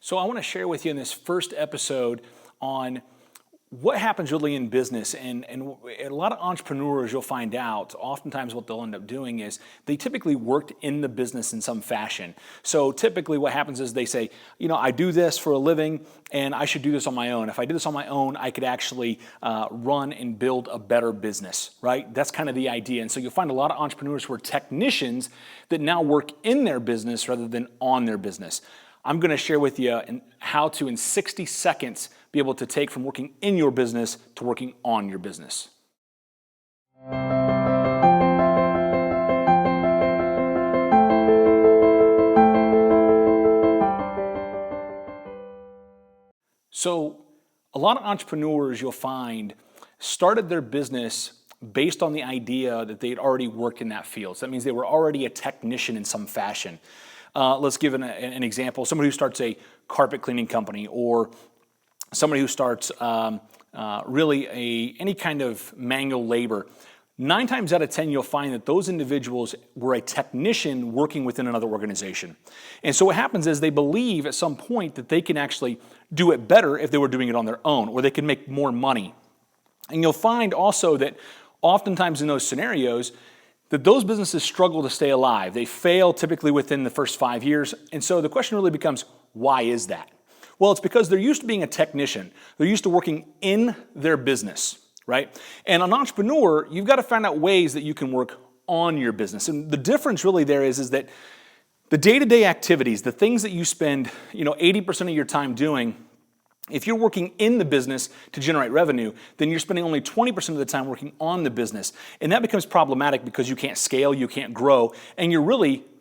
So I want to share with you in this first episode on what happens really in business, and a lot of entrepreneurs, you'll find out, oftentimes what they'll end up doing is they typically worked in the business in some fashion. So typically what happens is they say, I do this for a living and I should do this on my own. If I do this on my own, I could actually run and build a better business, right? That's kind of the idea. And so you'll find a lot of entrepreneurs who are technicians that now work in their business rather than on their business. I'm going to share with you how to, in 60 seconds, be able to take from working in your business to working on your business. So, a lot of entrepreneurs you'll find started their business based on the idea that they had already worked in that field. So that means they were already a technician in some fashion. Let's give an example. Somebody who starts a carpet cleaning company, or somebody who starts any kind of manual labor. 9 times out of 10, you'll find that those individuals were a technician working within another organization. And so what happens is they believe at some point that they can actually do it better if they were doing it on their own, or they can make more money. And you'll find also that oftentimes in those scenarios, that those businesses struggle to stay alive. They fail typically within the first 5 years. And so the question really becomes, why is that? Well, it's because they're used to being a technician. They're used to working in their business, right? And an entrepreneur, you've got to find out ways that you can work on your business. And the difference really there is that the day-to-day activities, the things that you spend 80% of your time doing, if you're working in the business to generate revenue, then you're spending only 20% of the time working on the business. And that becomes problematic because you can't scale, you can't grow, and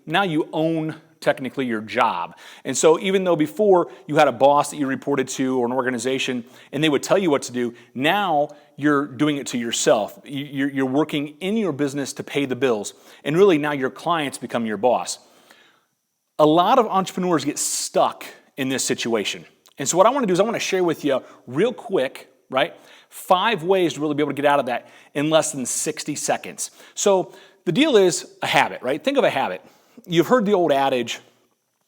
now you own technically your job. And so even though before you had a boss that you reported to or an organization and they would tell you what to do, now you're doing it to yourself. You're working in your business to pay the bills. And really now your clients become your boss. A lot of entrepreneurs get stuck in this situation. And so what I want to do is I want to share with you real quick, right, 5 ways to really be able to get out of that in less than 60 seconds. So the deal is a habit, right? Think of a habit. You've heard the old adage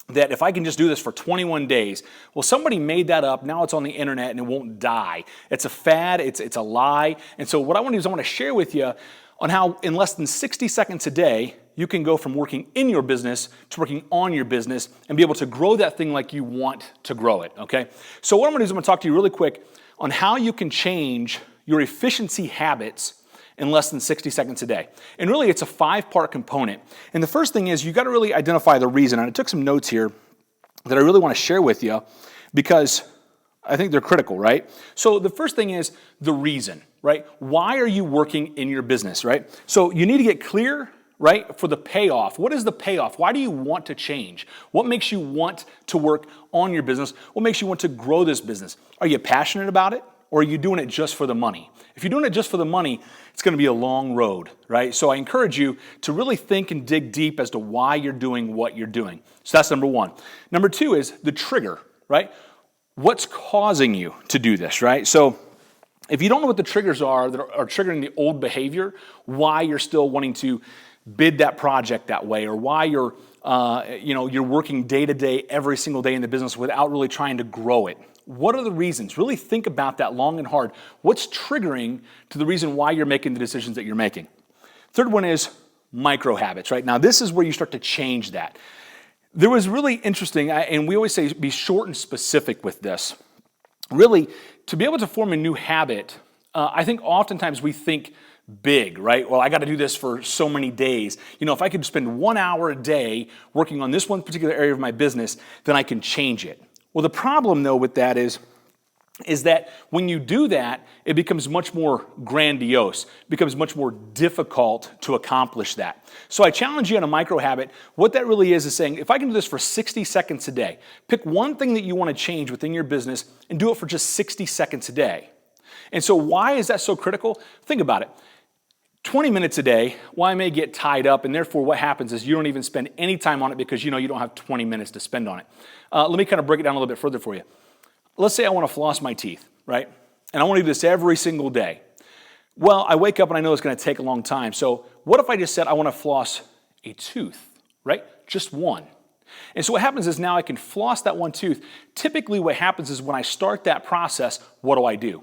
that if I can just do this for 21 days, well, somebody made that up. Now it's on the internet and it won't die. It's a fad. It's a lie. And so what I want to do is I want to share with you on how in less than 60 seconds a day, you can go from working in your business to working on your business and be able to grow that thing like you want to grow it, okay? So what I'm going to do is I'm going to talk to you really quick on how you can change your efficiency habits in less than 60 seconds a day. And really, it's a 5-part component. And the first thing is you got to really identify the reason. And I took some notes here that I really want to share with you because I think they're critical, right? So the first thing is the reason, right? Why are you working in your business, right? So you need to get clear, right, for the payoff. What is the payoff? Why do you want to change? What makes you want to work on your business? What makes you want to grow this business? Are you passionate about it? Or are you doing it just for the money? If you're doing it just for the money, it's going to be a long road, right? So I encourage you to really think and dig deep as to why you're doing what you're doing. So that's number 1. Number 2 is the trigger, right? What's causing you to do this, right? So if you don't know what the triggers are that are triggering the old behavior, why you're still wanting to bid that project that way, or why you're working day to day every single day in the business without really trying to grow it. What are the reasons? Really think about that long and hard. What's triggering to the reason why you're making the decisions that you're making? Third one is micro habits, right? Now this is where you start to change that. There was really interesting, and we always say be short and specific with this. Really, to be able to form a new habit, I think oftentimes we think big, right? Well, I got to do this for so many days. If I could spend 1 hour a day working on this one particular area of my business, then I can change it. Well, the problem, though, with that is that when you do that, it becomes much more grandiose, becomes much more difficult to accomplish that. So I challenge you on a micro habit. What that really is saying, if I can do this for 60 seconds a day, pick one thing that you want to change within your business and do it for just 60 seconds a day. And so why is that so critical? Think about it. 20 minutes a day, well, I may get tied up, and therefore what happens is you don't even spend any time on it because you don't have 20 minutes to spend on it. Let me kind of break it down a little bit further for you. Let's say I want to floss my teeth, right? And I want to do this every single day. Well, I wake up and I know it's going to take a long time. So what if I just said I want to floss a tooth, right? Just one. And so what happens is now I can floss that one tooth. Typically what happens is when I start that process, what do?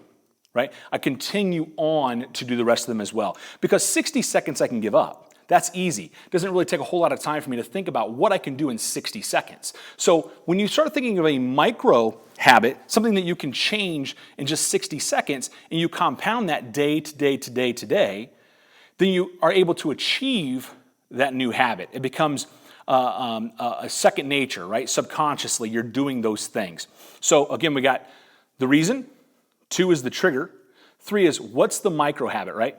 Right? I continue on to do the rest of them as well. Because 60 seconds I can give up. That's easy. It doesn't really take a whole lot of time for me to think about what I can do in 60 seconds. So when you start thinking of a micro habit, something that you can change in just 60 seconds, and you compound that day to day to day to day, then you are able to achieve that new habit. It becomes a second nature, right? Subconsciously, you're doing those things. So again, we got the reason. 2 is the trigger. 3 is what's the micro habit, right?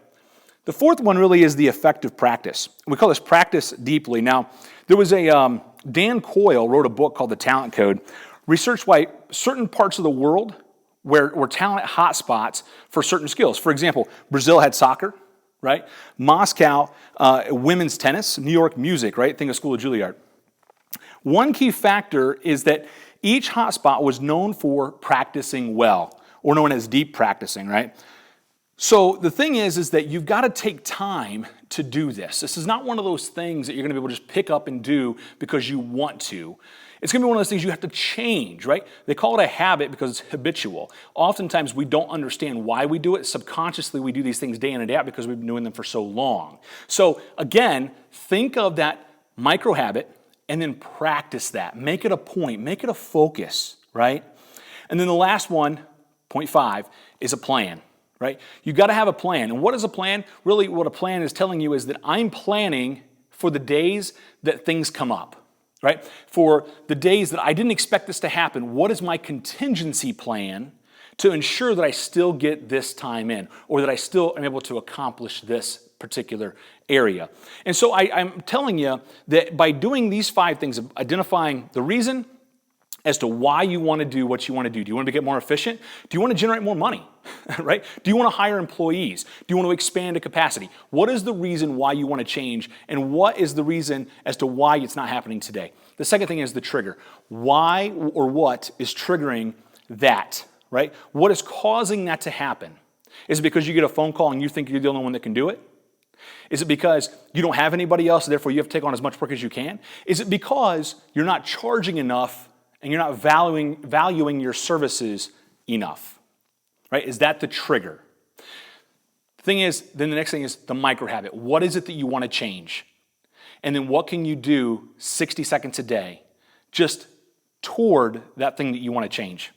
The 4th one really is the effective practice. We call this practice deeply. Now, there was Dan Coyle wrote a book called The Talent Code, researched why certain parts of the world were talent hotspots for certain skills. For example, Brazil had soccer, right? Moscow, women's tennis, New York, music, right? Think of School of Juilliard. One key factor is that each hotspot was known for practicing well, or known as deep practicing, right? So the thing is that you've got to take time to do this. This is not one of those things that you're going to be able to just pick up and do because you want to. It's going to be one of those things you have to change, right? They call it a habit because it's habitual. Oftentimes we don't understand why we do it. Subconsciously we do these things day in and day out because we've been doing them for so long. So again, think of that micro habit and then practice that. Make it a point. Make it a focus, right? And then the last one, point 5, is a plan. Right? You got to have a plan. And what is a plan? Really, what a plan is telling you is that I'm planning for the days that things come up, right? For the days that I didn't expect this to happen, what is my contingency plan to ensure that I still get this time in, or that I still am able to accomplish this particular area? And so I'm telling you that by doing these 5 things, identifying the reason as to why you want to do what you want to do. Do you want to get more efficient? Do you want to generate more money? Right? Do you want to hire employees? Do you want to expand a capacity? What is the reason why you want to change, and what is the reason as to why it's not happening today? The second thing is the trigger. Why or what is triggering that, right? What is causing that to happen? Is it because you get a phone call and you think you're the only one that can do it? Is it because you don't have anybody else, therefore you have to take on as much work as you can? Is it because you're not charging enough and you're not valuing your services enough, right? Is that the trigger? The thing is, then the next thing is the micro habit. What is it that you want to change? And then what can you do 60 seconds a day just toward that thing that you want to change?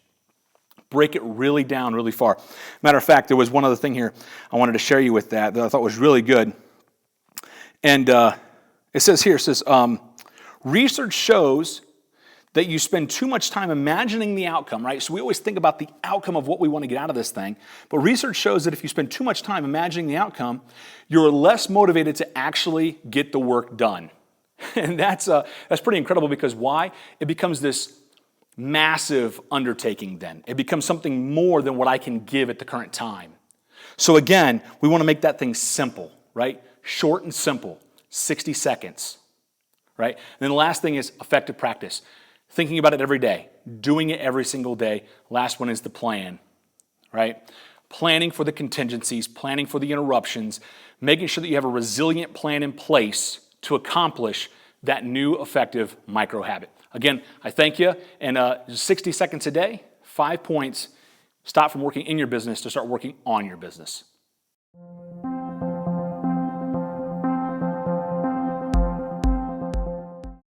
Break it really down really far. Matter of fact, there was one other thing here I wanted to share you with that I thought was really good. And it says here, research shows that you spend too much time imagining the outcome, right? So we always think about the outcome of what we want to get out of this thing. But research shows that if you spend too much time imagining the outcome, you're less motivated to actually get the work done. And that's pretty incredible because why? It becomes this massive undertaking then. It becomes something more than what I can give at the current time. So again, we want to make that thing simple, right? Short and simple, 60 seconds, right? And then the last thing is effective practice. Thinking about it every day, doing it every single day. Last one is the plan, right? Planning for the contingencies, planning for the interruptions, making sure that you have a resilient plan in place to accomplish that new effective micro habit. Again, I thank you, and 60 seconds a day, 5 points, stop from working in your business to start working on your business.